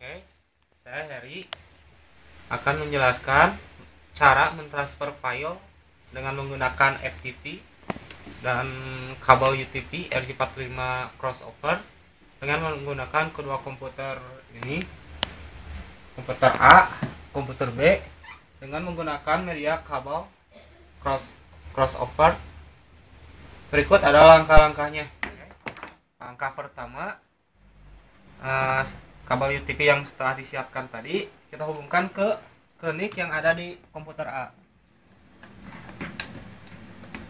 Oke, saya Heri akan menjelaskan cara mentransfer file dengan menggunakan FTP dan kabel UTP RJ45 crossover dengan menggunakan kedua komputer ini, komputer A, komputer B, dengan menggunakan media kabel crossover. Berikut adalah langkah-langkahnya. Langkah pertama, kabel UTP yang setelah disiapkan tadi kita hubungkan ke NIC yang ada di komputer A.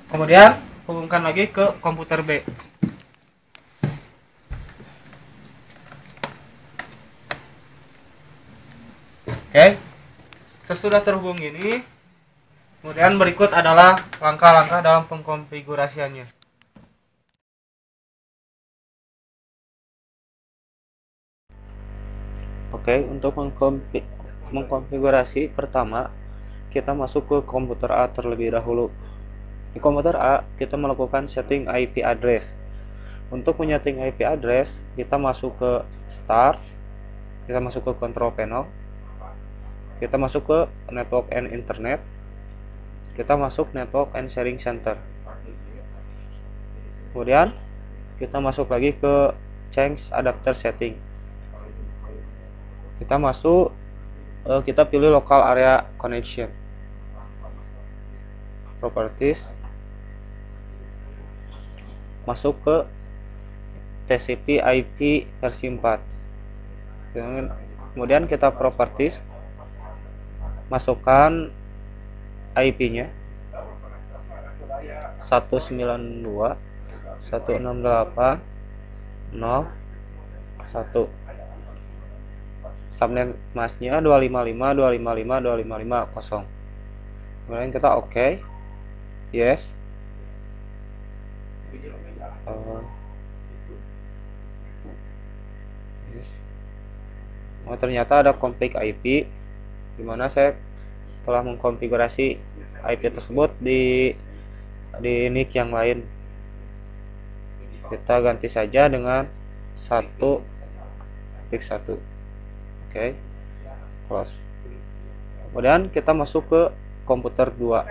Kemudian hubungkan lagi ke komputer B. Oke, sesudah terhubung ini, kemudian berikut adalah langkah-langkah dalam pengkonfigurasiannya. Oke, untuk mengkonfigurasi, pertama kita masuk ke komputer A terlebih dahulu. Di komputer A kita melakukan setting IP address. Untuk menyeting IP address, kita masuk ke Start, kita masuk ke Control Panel, kita masuk ke Network and Internet, kita masuk Network and Sharing Center. Kemudian kita masuk lagi ke Change Adapter Setting. Kita masuk, kita pilih Local Area Connection, Properties, masuk ke TCP IP versi 4. Kemudian kita Properties, masukkan IP-nya 192.168.0.1. Subnet masknya 255.255.255.0. Kemudian kita oke, yes. Oh, ternyata ada config IP, dimana saya telah mengkonfigurasi IP tersebut di NIC yang lain. Kita ganti saja dengan 1.1. Oke, close. Kemudian kita masuk ke komputer 2.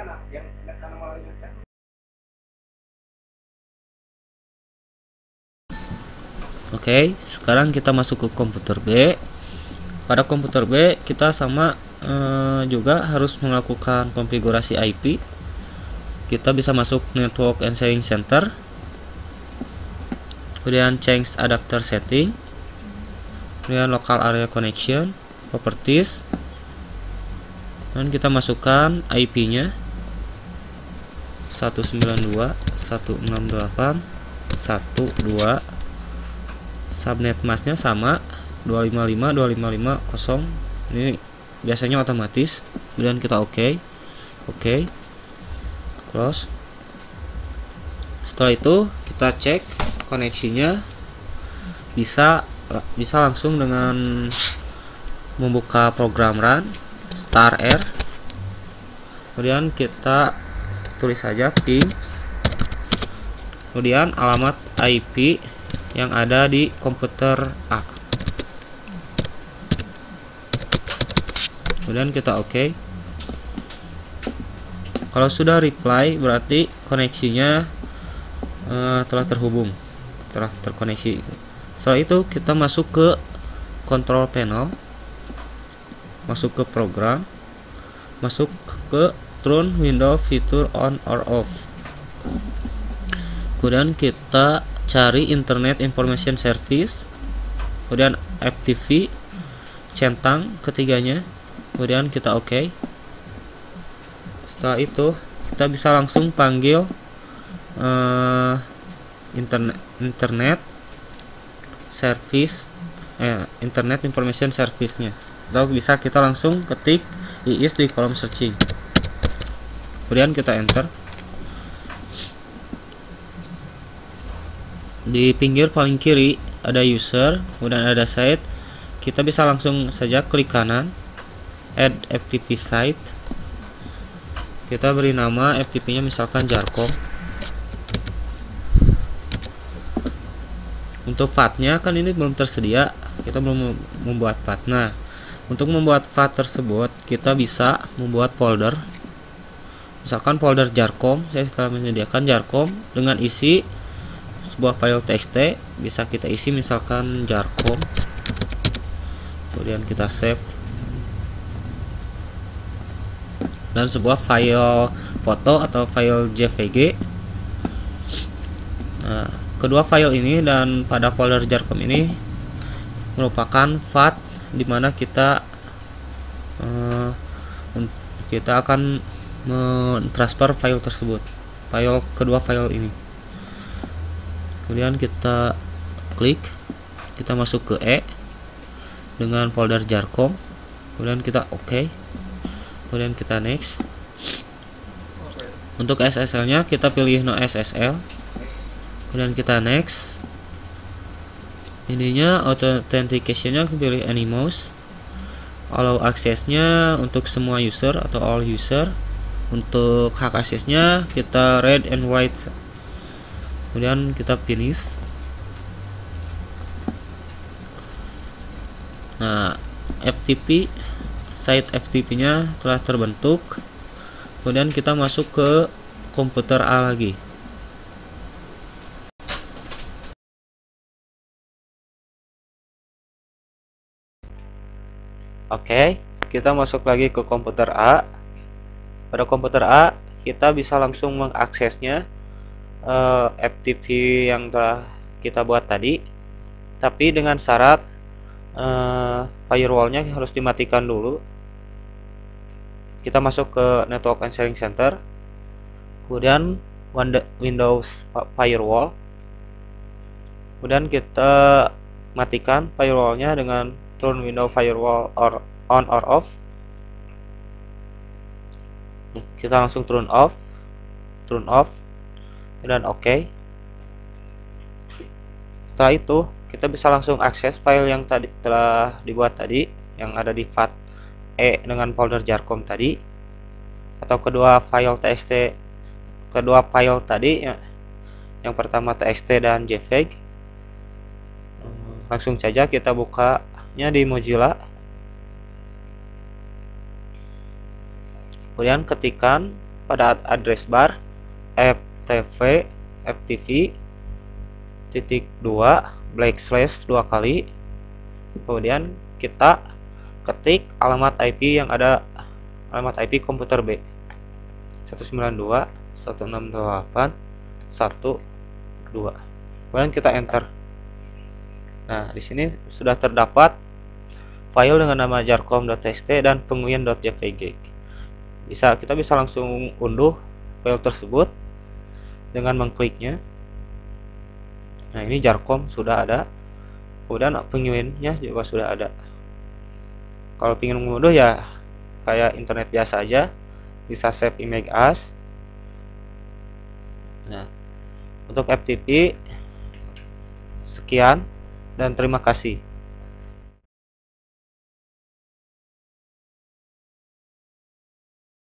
Oke, sekarang kita masuk ke komputer B. Pada komputer B kita sama juga harus melakukan konfigurasi IP. Kita bisa masuk Network and Sharing Center, kemudian Change Adapter Setting, kemudian Local Area Connection, Properties, dan kita masukkan IP-nya 192.168.1.2. Subnet masknya sama 255.255.0. Ini biasanya otomatis. Kemudian kita oke, close. Setelah itu kita cek koneksinya, bisa langsung dengan membuka program run star R. Kemudian kita tulis saja ping, kemudian alamat IP yang ada di komputer A. Kemudian kita oke. Kalau sudah reply berarti koneksinya telah terhubung, telah terkoneksi. Setelah itu kita masuk ke Control Panel, masuk ke Program, masuk ke Turn Window Feature On or Off. Kemudian kita cari Internet Information Service, kemudian FTP, centang ketiganya, kemudian kita oke. Setelah itu kita bisa langsung panggil internet service, Internet Information Service-nya, atau bisa kita langsung ketik IIS di kolom searching, kemudian kita enter. Di pinggir paling kiri ada user, kemudian ada site. Kita bisa langsung saja klik kanan, add FTP site. Kita beri nama FTP-nya misalkan Jarkom. Untuk path-nya kan ini belum tersedia, kita belum membuat path. Nah, untuk membuat path tersebut kita bisa membuat folder, misalkan folder jarcom. Saya telah menyediakan jarcom dengan isi sebuah file txt, bisa kita isi misalkan jarcom, kemudian kita save, dan sebuah file foto atau file JPG. Nah, kedua file ini dan pada folder jarcom ini merupakan path dimana kita akan mentransfer file tersebut, kedua file ini. Kemudian kita klik, kita masuk ke E dengan folder jarcom, kemudian kita OK, kemudian kita next. Untuk SSL nya kita pilih no SSL, kemudian kita next. Ininya authentication nya pilih anonymous, allow access nya untuk semua user atau all user. Untuk hak aksesnya kita read and write, kemudian kita finish. Nah, FTP site FTP nya telah terbentuk, kemudian kita masuk ke komputer A lagi. Oke, kita masuk lagi ke komputer A. Pada komputer A kita bisa langsung mengaksesnya FTP yang telah kita buat tadi, tapi dengan syarat firewallnya harus dimatikan dulu. Kita masuk ke Network and Sharing Center, kemudian Windows Firewall, kemudian kita matikan firewallnya dengan turn Windows Firewall on or off. Kita langsung turn off, dan OK. Setelah itu kita bisa langsung akses file yang tadi telah dibuat tadi, yang ada di path E dengan folder jarcom tadi, atau kedua file tadi ya, yang pertama txt dan jpeg. Langsung saja kita bukanya di Mozilla, kemudian ketikkan pada address bar ftp /2 kali, kemudian kita ketik alamat IP yang ada, alamat IP komputer B 192.168.1.2, kemudian kita enter. Nah, di sini sudah terdapat file dengan nama jarcom.txt dan penguin.jpg. Kita bisa langsung unduh file tersebut dengan mengkliknya. Nah, ini jarcom sudah ada, kemudian penguinnya juga sudah ada. Kalau ingin mengunduh ya kayak internet biasa aja, bisa save image as. Nah, untuk FTP sekian dan terima kasih.